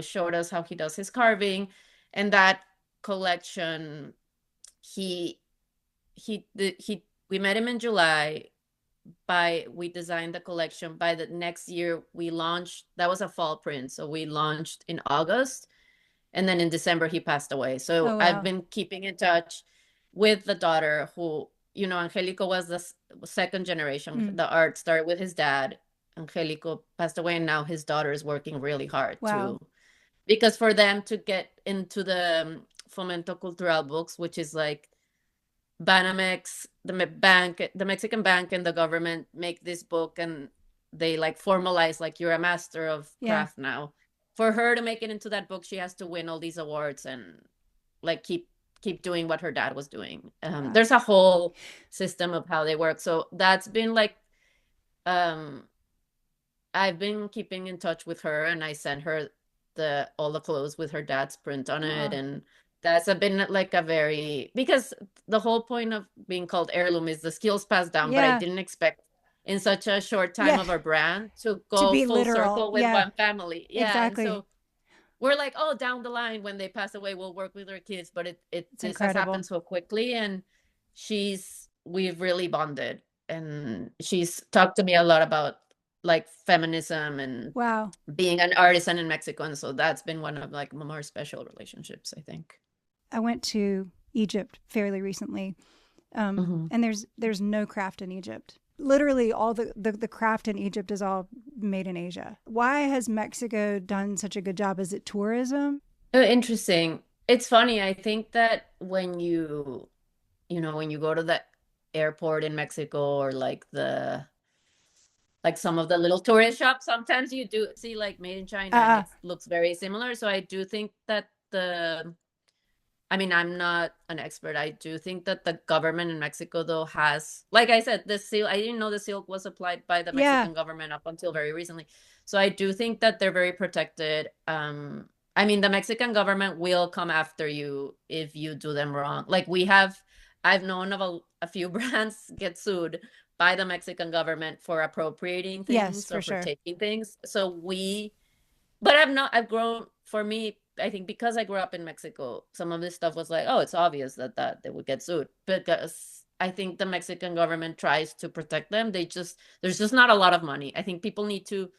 showed us how he does his carving. And that collection, we met him in July. We designed the collection. By the next year, we launched, that was a fall print. So we launched in August. And then in December, he passed away. So I've been keeping in touch with the daughter who, Angelico was the second generation. The art started with his dad. Angelico passed away, and now his daughter is working really hard because for them to get into the Fomento Cultural books, which is like Banamex, the Mexican bank and the government make this book, and they like formalize like you're a master of craft now. For her to make it into that book, she has to win all these awards and like keep doing what her dad was doing. There's a whole system of how they work. So that's been like, I've been keeping in touch with her, and I sent her all the clothes with her dad's print on it. And that's been like because the whole point of being called Heirloom is the skills passed down, but I didn't expect in such a short time of our brand to go be full literal. circle with one family. Exactly. And so we're like, oh, down the line when they pass away, we'll work with our kids. But this has happened so quickly, and we've really bonded. And she's talked to me a lot about like feminism and being an artisan in Mexico. And so that's been one of like more special relationships, I think. I went to Egypt fairly recently, and there's no craft in Egypt. Literally all the craft in Egypt is all made in Asia. Why has Mexico done such a good job? Is it tourism? Oh, interesting. It's funny. I think that when you go to the airport in Mexico or like some of the little tourist shops, sometimes you do see like made in China and it looks very similar. So I do think that I mean, I'm not an expert. I do think that the government in Mexico, though, has, like I said, the seal, I didn't know the seal was applied by the Yeah. Mexican government up until very recently. So I do think that they're very protected. I mean, the Mexican government will come after you if you do them wrong. Like I've known of a few brands get sued by the Mexican government for appropriating Yes, things for or for sure. taking things. But I've grown, for me, I think because I grew up in Mexico, some of this stuff was like, oh, it's obvious that they would get sued. Because I think the Mexican government tries to protect them. There's just not a lot of money. I think people need to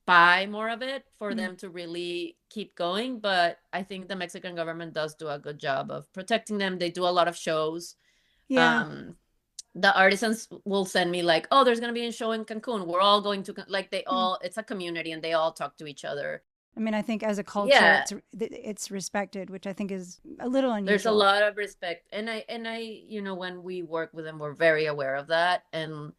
buy more of it for Mm. them to really keep going. But I think the Mexican government does do a good job of protecting them. They do a lot of shows. Yeah. Um, the artisans will send me like, oh, there's going to be a show in Cancun. We're all going to, like, Mm. it's a community and they all talk to each other. I mean, I think as a culture, Yeah, it's respected, which I think is a little there's a unusual. lot of respect. And I, when we work with them, we're very aware of that. And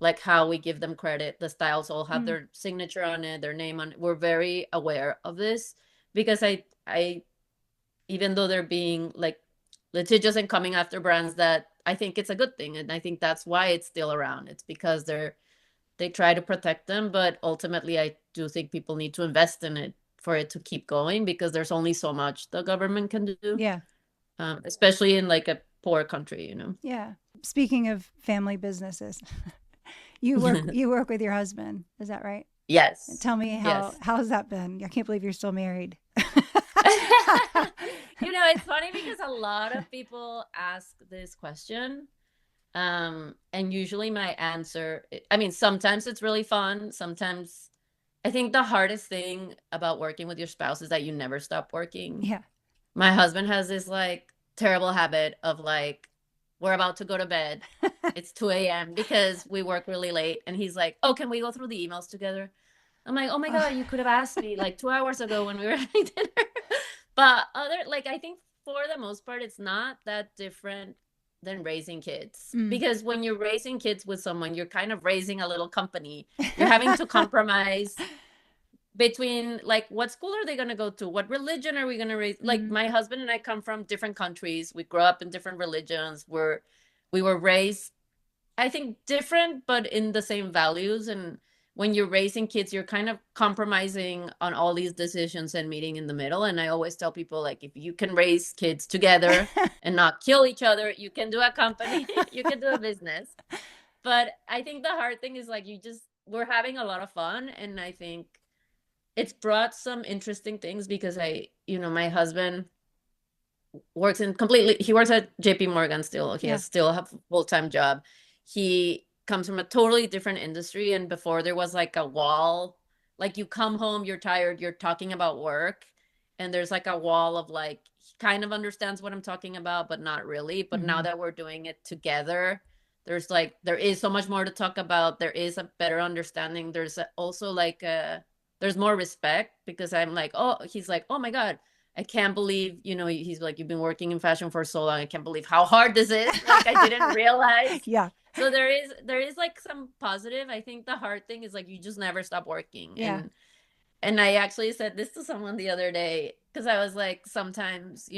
like how we give them credit, the styles all have Mm. their signature on it, their name on it. We're very aware of this because I even though they're being like litigious and coming after brands, that I think it's a good thing. And I think that's why it's still around. It's because they try to protect them, but ultimately I do think people need to invest in it for it to keep going, because there's only so much the government can do, Yeah. especially in like a poor country. Yeah. Speaking of family businesses, you work with your husband, is that right? And Yes, tell me yes. how has that been? I can't believe you're still married. It's funny because a lot of people ask this question. And usually my answer, I mean, sometimes it's really fun. Sometimes I think the hardest thing about working with your spouse is that you never stop working. Yeah. My husband has this like terrible habit of like, we're about to go to bed. It's 2 a.m. because we work really late. And he's like, oh, can we go through the emails together? I'm like, oh my Oh, God, you could have asked me like 2 hours ago when we were having dinner. But I think for the most part, it's not that different than raising kids. mm. Because when you're raising kids with someone, you're kind of raising a little company. You're having to compromise between like what school are they going to go to, what religion are we going to raise. Like Mm. my husband and I come from different countries, we grew up in different religions, we were raised, I think, different but in the same values. And when you're raising kids, you're kind of compromising on all these decisions and meeting in the middle. And I always tell people, like, if you can raise kids together and not kill each other, you can do a company, you can do a business. But I think the hard thing is like we're having a lot of fun. And I think it's brought some interesting things because my husband he works at JP Morgan still. He Yeah. has still have a full-time job. He comes from a totally different industry. And before there was like a wall, like you come home, you're tired, you're talking about work, and there's like a wall of like, he kind of understands what I'm talking about, but not really. But now Hmm. that we're doing it together, there is so much more to talk about. There is a better understanding. Also like there's more respect because I'm like, oh, he's like, oh my God, I can't believe, he's like, you've been working in fashion for so long. I can't believe how hard this is. Like, I didn't realize. Yeah. So there is like some positive. I think the hard thing is like, you just never stop working. Yeah. And I actually said this to someone the other day, because I was like, sometimes,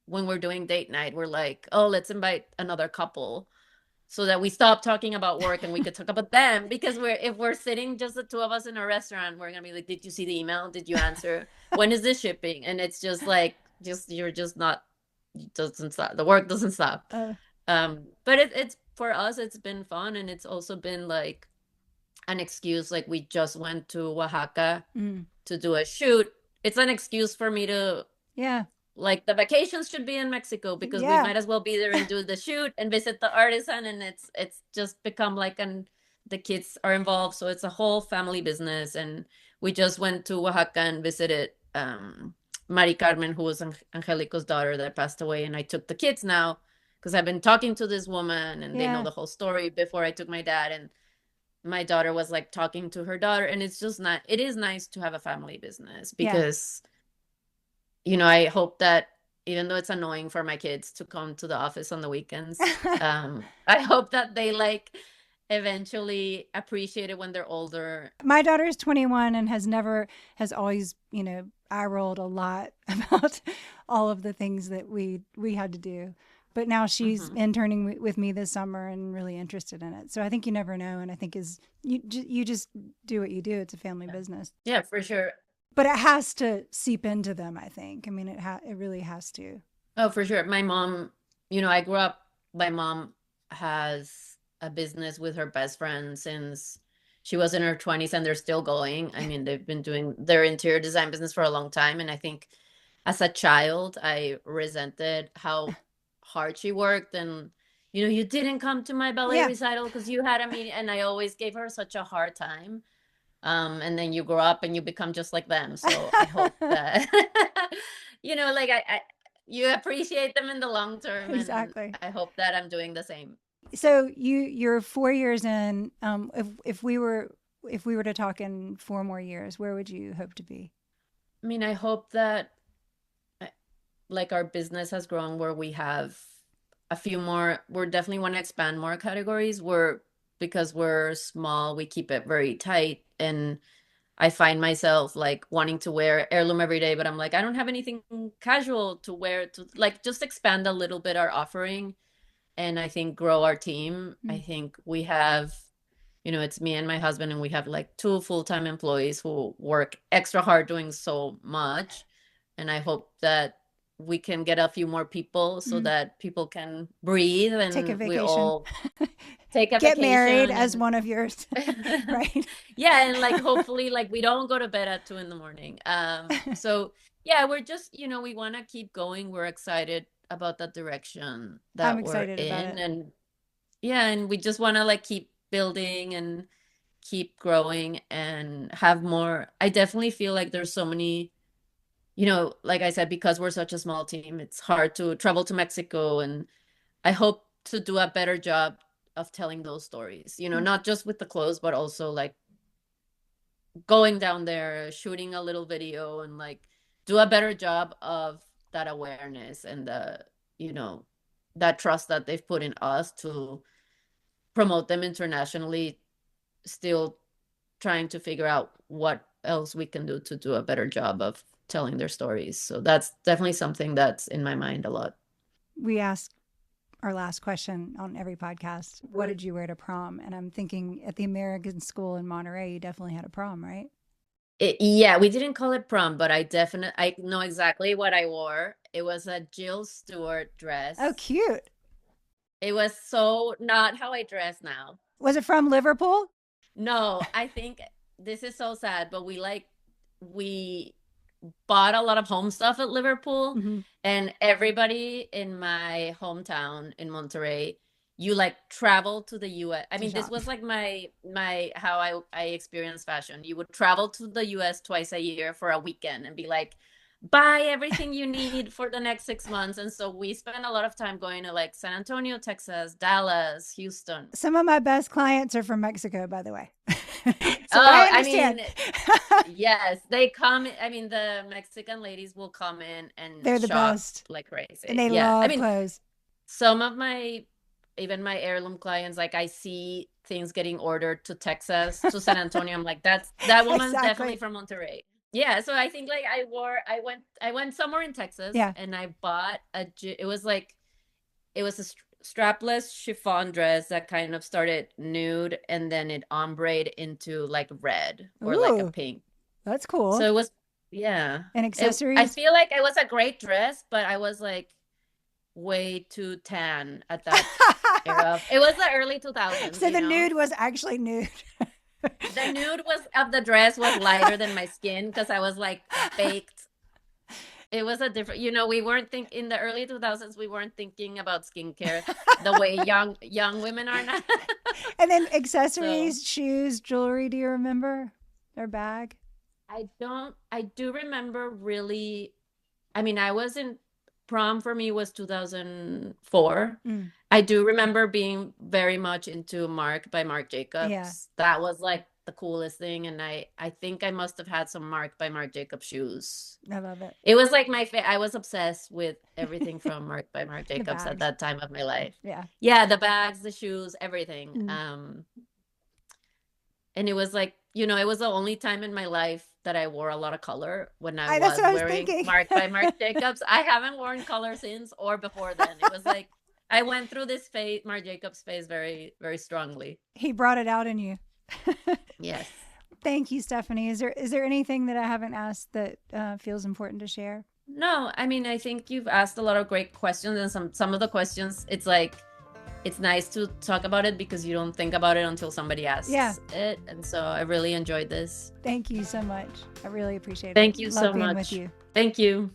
when we're doing date night, we're like, oh, let's invite another couple so that we stop talking about work and we could talk about them. Because if we're sitting just the two of us in a restaurant, we're gonna be like, did you see the email? Did you answer? When is this shipping? And it's just like, you're just not, it doesn't stop, the work doesn't stop. Uh, But it's for us, it's been fun. And it's also been like an excuse. Like we just went to Oaxaca mm. to do a shoot. It's an excuse for me to, Yeah. like, the vacations should be in Mexico, because we Yeah. might as well be there and do the shoot and visit the artisan. And it's just become like the kids are involved, so it's a whole family business. And we just went to Oaxaca and visited Mari Carmen, who was Angelico's daughter that passed away. And I took the kids now because I've been talking to this woman and they know Yeah. the whole story before I took my dad. And my daughter was like talking to her daughter. And it's just not, it is nice to have a family business, Yeah. because I hope that, even though it's annoying for my kids to come to the office on the weekends, I hope that they like eventually appreciate it when they're older. My daughter is 21 and has always, eye rolled a lot about all of the things that we had to do. But now she's Hmm. interning with me this summer and really interested in it. So I think you never know, and I think is you just do what you do. It's a family Yeah. business, Yeah, for sure. but it has to seep into them. I think. I mean, it really has to. Oh, for sure. My mom, I grew up, my mom has a business with her best friend since she was in her 20s, and they're still going. I mean, they've been doing their interior design business for a long time. And I think as a child, I resented how hard she worked. And, you didn't come to my ballet Yeah. recital because you had a meeting. And I always gave her such a hard time. And then you grow up and you become just like them. So I hope that, like you appreciate them in the long term. And Exactly. I hope that I'm doing the same. So you're 4 years in. If we were to talk in 4 more years, where would you hope to be? I mean, I hope that uh, like our business has grown where we have a few more, we're definitely want to expand more categories. Because we're small, we keep it very tight. And I find myself like wanting to wear heirloom every day, but I'm like, I don't have anything casual to wear to like just expand a little bit our offering, and I think grow our team. I Mm. think we have, it's me and my husband, and we have like two full-time employees who work extra hard doing so much. And I hope that we can get a few more people so Mm. that people can breathe Take a and we vacation. all take a Get married vacation as and one of yours, right? yeah, and like hopefully like we don't go to bed at 2 a.m. So yeah, we're just, we want to keep going. We're excited about the direction I'm that we're excited about in. it. And yeah, and we just want to like keep building and keep growing and have more. I definitely feel like there's so many, like I said, because we're such a small team, it's hard to travel to Mexico. And I hope to do a better job of telling those stories, Mm. not just with the clothes, but also like going down there, shooting a little video, and like do a better job of that awareness and you know, that trust that they've put in us to promote them internationally, still trying to figure out what else we can do a better job of telling their stories. So that's definitely something that's in my mind a lot. We ask our last question on every podcast, what did you wear to prom? And I'm thinking at the American school in Monterey, you definitely had a prom, right? Yeah, we didn't call it prom, but I know exactly what I wore. It was a Jill Stewart Oh, dress. cute. It was so not how I dress now. Was it from Liverpool? No, I think this is so sad, but we bought a lot of home stuff at Liverpool, Mm-hmm. and everybody in my hometown in Monterey, you like travel to the US. I To mean, this shop. was like my how I experienced fashion. You would travel to the US twice a year for a weekend and be like, buy everything you need for the next 6 months. And so we spent a lot of time going to like San Antonio, Texas, Dallas, Houston. Some of my best clients are from Mexico, by the way. So I Oh, I understand. mean, yes, they come. I mean, the Mexican ladies will come in and They're the shop best. like And crazy. they Yeah. I love mean, clothes. some of even my heirloom clients, like I see things getting ordered to Texas, to San Antonio. I'm like, that woman's definitely Exactly. from Monterey. Yeah. So I think like I went somewhere in Texas Yeah. and I bought it was a strapless chiffon dress that kind of started nude and then it ombreed into like red or like a Ooh, pink. that's So cool. it was, yeah. And I accessories. feel like it was a great dress, but I was like way too tan at that era. It was the early 2000s, So you the know? nude was actually nude. The nude was of the dress was lighter than my skin because I was like baked. It was a different, we weren't think in the early 2000s, we weren't thinking about skincare the way young women are now. And then So accessories, shoes, jewelry. Do you remember? Or bag? I do remember really, I mean, I was in prom for me was 2004. Mm. I do remember being very much into Mark by Marc Yeah. Jacobs. That was like the coolest thing. And I think I must have had some Marc by Marc Jacobs shoes. I love it. It was like I was obsessed with everything from Marc by Marc The Jacobs at bags. that time of my life. Yeah. Yeah, the bags, the shoes, everything. Mm. And it was like, you know, it was the only time in my life that I wore a lot of color, when I That's was what I was wearing thinking. Marc by Marc Jacobs. I haven't worn color since or before then. It was like I went through this phase, Marc Jacobs phase, very, very strongly. He brought it out in you. Yes. Thank you, Stephanie. Is there anything that I haven't asked that feels important to share? No, I mean, I think you've asked a lot of great questions, and some of the questions, it's like, it's nice to talk about it because you don't think about it until somebody asks it. And so I really enjoyed this. Thank you so much. I really appreciate it. Thank you Love so being much. with you. Thank you.